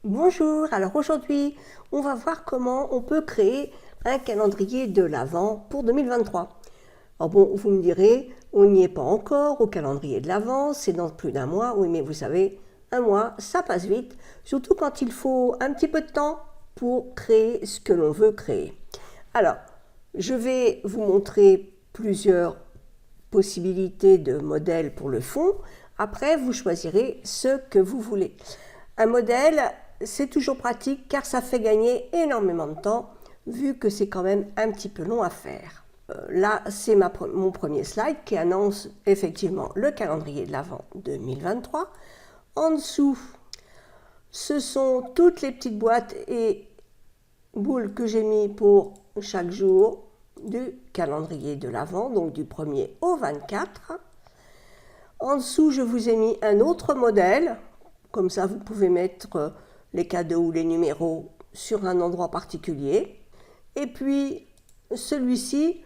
Bonjour, alors aujourd'hui on va voir comment on peut créer un calendrier de l'Avent pour 2023. Alors bon, vous me direz, on n'y est pas encore au calendrier de l'Avent, c'est dans plus d'un mois, oui mais vous savez, un mois ça passe vite, surtout quand il faut un petit peu de temps pour créer ce que l'on veut créer. Alors, je vais vous montrer plusieurs possibilités de modèles pour le fond, après vous choisirez ce que vous voulez. Un modèle, c'est toujours pratique car ça fait gagner énormément de temps vu que c'est quand même un petit peu long à faire. Là, c'est mon premier slide qui annonce effectivement le calendrier de l'Avent 2023. En dessous, ce sont toutes les petites boîtes et boules que j'ai mis pour chaque jour du calendrier de l'Avent, donc du 1er au 24. En dessous, je vous ai mis un autre modèle. Comme ça, vous pouvez mettre les cadeaux ou les numéros sur un endroit particulier. Et puis, celui-ci,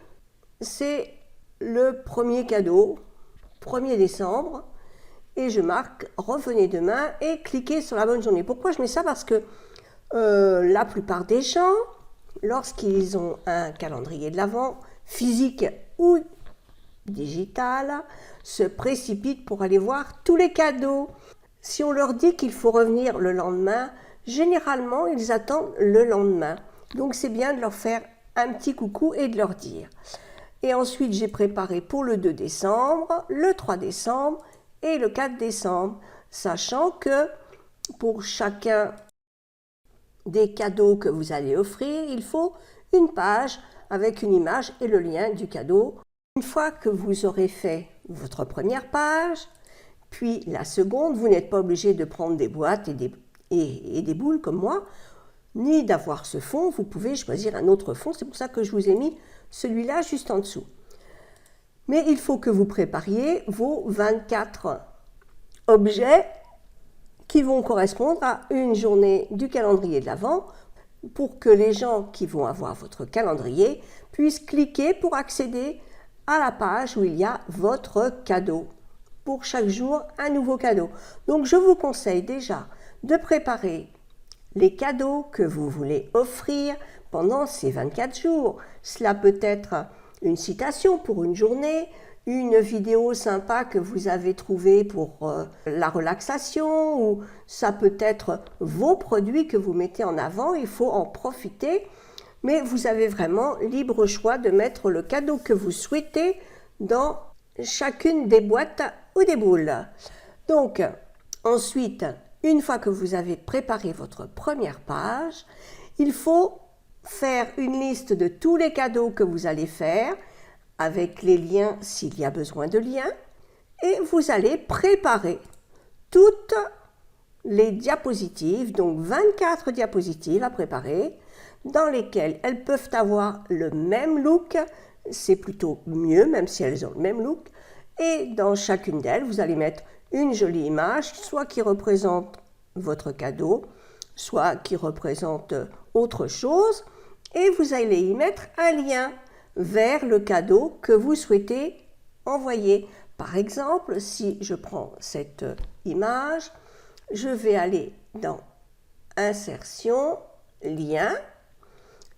c'est le premier cadeau, 1er décembre. Et je marque « Revenez demain » et cliquez sur la bonne journée. Pourquoi je mets ça? Parce que la plupart des gens, lorsqu'ils ont un calendrier de l'Avent, physique ou digital, se précipitent pour aller voir tous les cadeaux. Si on leur dit qu'il faut revenir le lendemain, généralement, ils attendent le lendemain. Donc, c'est bien de leur faire un petit coucou et de leur dire. Et ensuite, j'ai préparé pour le 2 décembre, le 3 décembre et le 4 décembre, sachant que pour chacun des cadeaux que vous allez offrir, il faut une page avec une image et le lien du cadeau. Une fois que vous aurez fait votre première page, puis la seconde, vous n'êtes pas obligé de prendre des boîtes et des boules comme moi, ni d'avoir ce fond, vous pouvez choisir un autre fond, c'est pour ça que je vous ai mis celui-là juste en dessous. Mais il faut que vous prépariez vos 24 objets qui vont correspondre à une journée du calendrier de l'Avent pour que les gens qui vont avoir votre calendrier puissent cliquer pour accéder à la page où il y a votre cadeau. Pour chaque jour, un nouveau cadeau. Donc, je vous conseille déjà de préparer les cadeaux que vous voulez offrir pendant ces 24 jours. Cela peut être une citation pour une journée, une vidéo sympa que vous avez trouvée pour la relaxation, ou ça peut être vos produits que vous mettez en avant, il faut en profiter, mais vous avez vraiment libre choix de mettre le cadeau que vous souhaitez dans chacune des boîtes ou des boules. Donc, ensuite, une fois que vous avez préparé votre première page, il faut faire une liste de tous les cadeaux que vous allez faire, avec les liens s'il y a besoin de liens, et vous allez préparer toutes les diapositives, donc 24 diapositives à préparer, dans lesquelles elles peuvent avoir le même look, c'est plutôt mieux, même si elles ont le même look, et dans chacune d'elles, vous allez mettre une jolie image, soit qui représente votre cadeau, soit qui représente autre chose, et vous allez y mettre un lien vers le cadeau que vous souhaitez envoyer. Par exemple, si je prends cette image, je vais aller dans Insertion, Lien,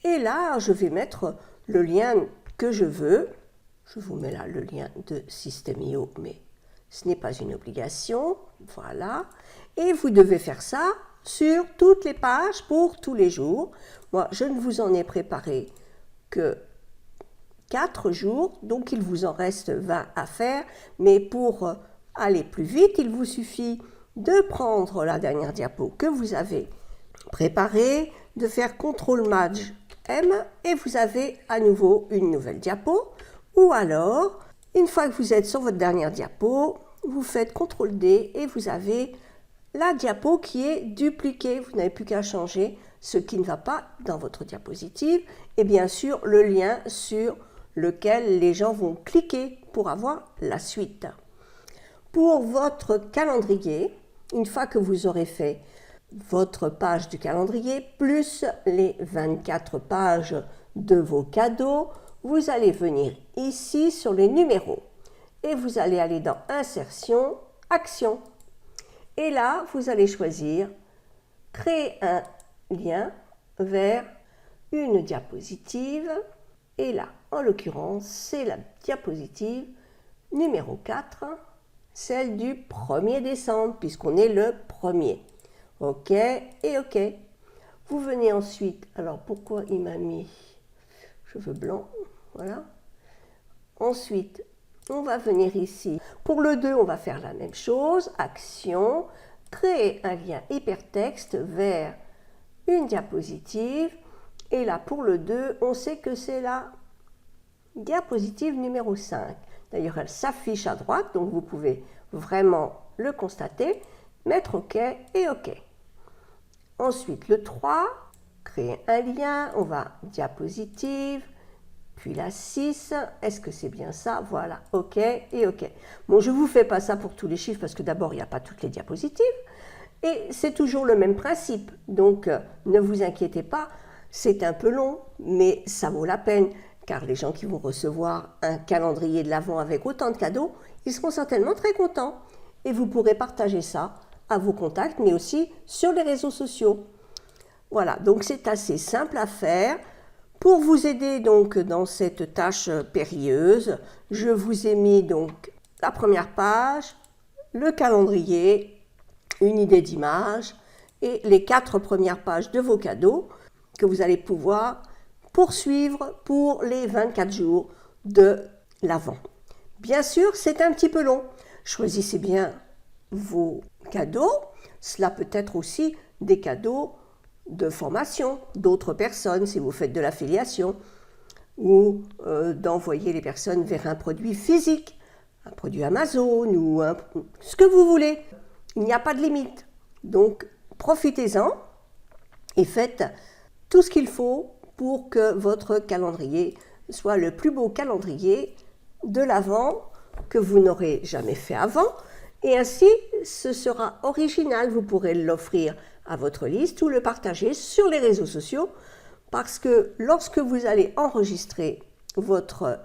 et là, je vais mettre le lien que je veux. Je vous mets là le lien de System.io, mais ce n'est pas une obligation. Voilà. Et vous devez faire ça sur toutes les pages pour tous les jours. Moi, je ne vous en ai préparé que 4 jours, donc il vous en reste 20 à faire. Mais pour aller plus vite, il vous suffit de prendre la dernière diapo que vous avez préparée, de faire CTRL-MAJ M et vous avez à nouveau une nouvelle diapo. Ou alors, une fois que vous êtes sur votre dernière diapo, vous faites CTRL-D et vous avez la diapo qui est dupliquée. Vous n'avez plus qu'à changer ce qui ne va pas dans votre diapositive et bien sûr le lien sur lequel les gens vont cliquer pour avoir la suite. Pour votre calendrier, une fois que vous aurez fait votre page du calendrier plus les 24 pages de vos cadeaux, vous allez venir ici sur les numéros et vous allez aller dans Insertion, Action. Et là, vous allez choisir créer un lien vers une diapositive. Et là, en l'occurrence, c'est la diapositive numéro 4, celle du 1er décembre, puisqu'on est le 1er. OK et OK. Vous venez ensuite, alors pourquoi il m'a mis cheveux blancs, voilà. Ensuite, on va venir ici. Pour le 2, on va faire la même chose. Action, créer un lien hypertexte vers une diapositive. Et là, pour le 2, on sait que c'est la diapositive numéro 5. D'ailleurs, elle s'affiche à droite, donc vous pouvez vraiment le constater. Mettre OK et OK. Ensuite, le 3, créer un lien. On va diapositive. Puis la 6, est-ce que c'est bien ça? Voilà, OK et OK. Bon, je ne vous fais pas ça pour tous les chiffres parce que d'abord, il n'y a pas toutes les diapositives. Et c'est toujours le même principe. Donc, ne vous inquiétez pas, c'est un peu long, mais ça vaut la peine. Car les gens qui vont recevoir un calendrier de l'Avent avec autant de cadeaux, ils seront certainement très contents. Et vous pourrez partager ça à vos contacts, mais aussi sur les réseaux sociaux. Voilà, donc c'est assez simple à faire. Pour vous aider donc dans cette tâche périlleuse, je vous ai mis donc la première page, le calendrier, une idée d'image et les 4 premières pages de vos cadeaux que vous allez pouvoir poursuivre pour les 24 jours de l'Avent. Bien sûr, c'est un petit peu long. Choisissez bien vos cadeaux. Cela peut être aussi des cadeaux de formation d'autres personnes si vous faites de l'affiliation ou d'envoyer les personnes vers un produit physique, un produit Amazon ou ce que vous voulez. Il n'y a pas de limite. Donc profitez-en et faites tout ce qu'il faut pour que votre calendrier soit le plus beau calendrier de l'Avent que vous n'aurez jamais fait avant. Et ainsi, ce sera original. Vous pourrez l'offrir à votre liste ou le partager sur les réseaux sociaux parce que lorsque vous allez enregistrer votre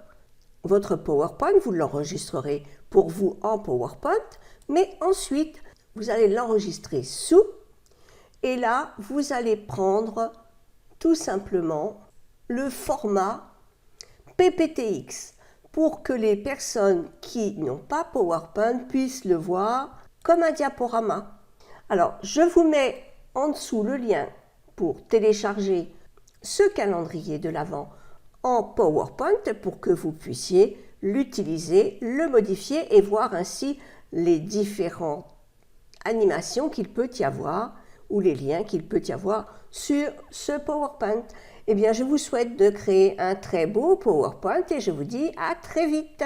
PowerPoint, vous l'enregistrerez pour vous en PowerPoint, mais ensuite, vous allez l'enregistrer sous et là, vous allez prendre tout simplement le format PPTX pour que les personnes qui n'ont pas PowerPoint puissent le voir comme un diaporama. Alors, je vous mets en dessous le lien pour télécharger ce calendrier de l'Avent en PowerPoint pour que vous puissiez l'utiliser, le modifier et voir ainsi les différentes animations qu'il peut y avoir ou les liens qu'il peut y avoir sur ce PowerPoint. Eh bien, je vous souhaite de créer un très beau PowerPoint et je vous dis à très vite.